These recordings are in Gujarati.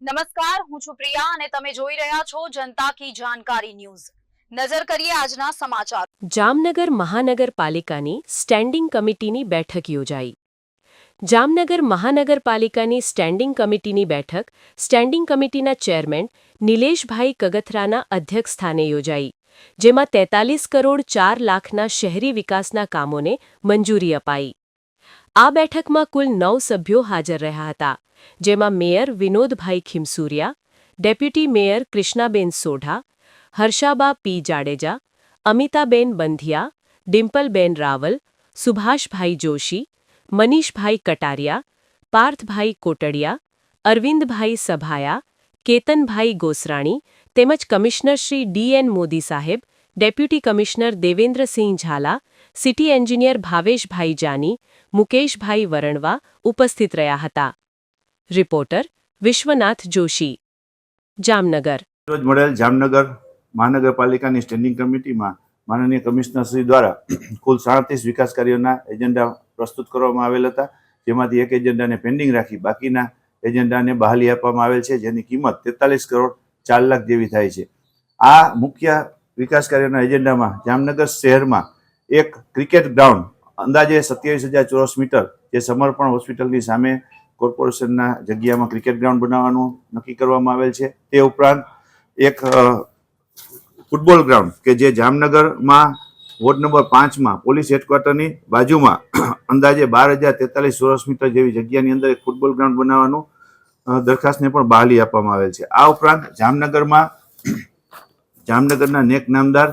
નમસ્કાર, હું છું પ્રિયા અને તમે જોઈ રહ્યા છો જનતા કી જાણકારી ન્યૂઝ। નજર કરીએ આજના સમાચાર। જામનગર મહાનગરપાલિકાની સ્ટેન્ડિંગ કમિટીની બેઠક યોજાઈ। જામનગર મહાનગરપાલિકાની સ્ટેન્ડિંગ કમિટીની બેઠક સ્ટેન્ડિંગ કમિટીના ચેરમેન નિલેશભાઈ કગથરાના અધ્યક્ષસ્થાને યોજાઈ, જેમાં 43 કરોડ 4 લાખના શહેરી વિકાસના કામોને મંજૂરી અપાઈ। આ બેઠકમાં કુલ 9 સભ્યો હાજર રહ્યા હતા, જેમાં mayor Vinodbhai Khimsuriya, deputy mayor Krishnaben Sodha, Harshaba P Jadeja, Amitaben Bandhiya, Dimpalben Raval, Subhashbhai Joshi, Manishbhai Katariya, Parthbhai Kotadiya, Arvindbhai Sabhaya, Ketanbhai Gosrani તેમજ કમિશનર શ્રી ડી.એન. મોદી સાહેબ, deputy commissioner Devendrasinh Jhala, city engineer Bhaveshbhai Jani, Mukeshbhai Varanva ઉપસ્થિત રહ્યા હતા। રિપોર્ટર વિશ્વનાથ જોશી, જામનગર। રોજ મળેલ જામનગર મહાનગરપાલિકાની સ્ટેન્ડિંગ કમિટીમાં માનનીય કમિશનર શ્રી દ્વારા કુલ 37 વિકાસ કાર્યોના એજન્ડા પ્રસ્તુત કરવામાં આવેલ હતા, જેમાંથી એક એજન્ડાને પેન્ડિંગ રાખી બાકીના એજન્ડાને બહાલી આપવામાં આવેલ છે, જેની કિંમત 43 કરોડ 4 લાખ જેવી થાય છે। આ મુખ્ય વિકાસ કાર્યોના એજન્ડામાં જામનગર શહેરમાં એક ક્રિકેટ ગ્રાઉન્ડ અંદાજે 27,000 ચોરસ મીટર, જે સમર્પણ હોસ્પિટલની સામે કોર્પોરેશનના જગ્યામાં ક્રિકેટ ગ્રાઉન્ડ બનાવવાનું નક્કી કરવામાં આવેલ છે। તે ઉપરાંત એક ફૂટબોલ ગ્રાઉન્ડ કે જે જામનગરમાં વોર્ડ નંબર 5માં પોલીસ હેડક્વાર્ટરની બાજુમાં અંદાજે 12,043 ચોરસ મીટર જેવી જગ્યાની અંદર એક ફૂટબોલ ગ્રાઉન્ડ બનાવવાનું દરખાસ્તને પણ બહાલી આપવામાં આવેલ છે। આ ઉપરાંત જામનગરના નેક નામદાર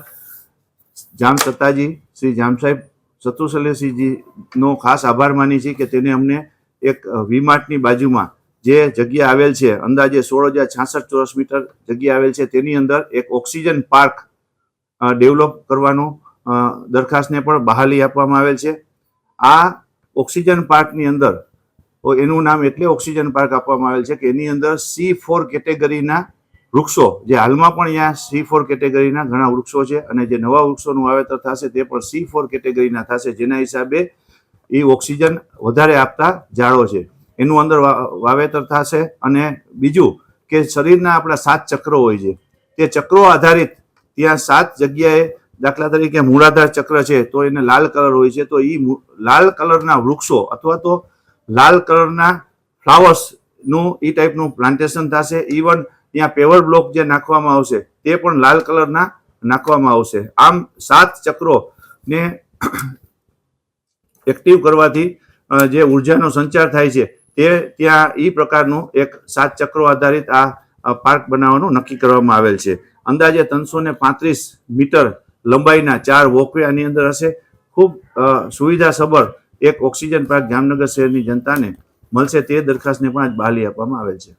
જામ સત્તાજી શ્રી જામસાહેબ શત્રુશલ્યસિંહજીનો ખાસ આભાર માની છે કે તેને અમને એક વીમાર્ટની બાજુમાં જે જગ્યા આવેલ છે, અંદાજે 16,066 ચોરસ મીટર જગ્યા આવેલ છે, તેની અંદર એક ઓક્સિજન પાર્ક ડેવલપ કરવાનું દરખાસ્તને પણ બહાલી આપવામાં આવેલ છે। આ ઓક્સિજન પાર્કની અંદર એનું નામ એટલે ઓક્સિજન પાર્ક આપવામાં આવેલ છે કે એની અંદર C4 કેટેગરીના વૃક્ષો, જે હાલમાં પણ અહીંયા C4 કેટેગરીના ઘણા વૃક્ષો છે અને જે નવા વૃક્ષોનું વાવેતર થશે તે પણ C4 કેટેગરીના થશે, જેના હિસાબે એ ઓક્સિજન વધારે આપતા ઝાડો છે, એનું અંદર વાવેતર થશે। અને બીજું કે શરીરના આપણા 7 ચક્રો હોય છે, તે ચક્રો આધારિત ત્યાં 7 જગ્યાએ, દાખલા તરીકે મૂળાધાર ચક્ર છે તો એને લાલ કલર હોય છે, તો એ લાલ કલરના વૃક્ષો અથવા તો લાલ કલરના ફ્લાવર્સનું એ ટાઈપનું પ્લાન્ટેશન થશે। ઇવન ત્યાં પેવર બ્લોક જે નાખવામાં આવશે તે પણ લાલ કલરના નાખવામાં આવશે। આમ 7 ચક્રોને એક્ટિવ કરવાથી જે ઉર્જાનો સંચાર થાય છે તે ત્યાં એ પ્રકારનું એક 7 ચક્રો આધારિત આ પાર્ક બનાવવાનું નક્કી કરવામાં આવેલ છે। અંદાજે 335 મીટર લંબાઈના 4 વોકવે આની અંદર હશે। ખૂબ સુવિધાસભર એક ઓક્સિજન પાર્ક જામનગર શહેરની જનતાને મળશે, તે દરખાસ્તને પણ આજ બહાલી આપવામાં આવેલ છે।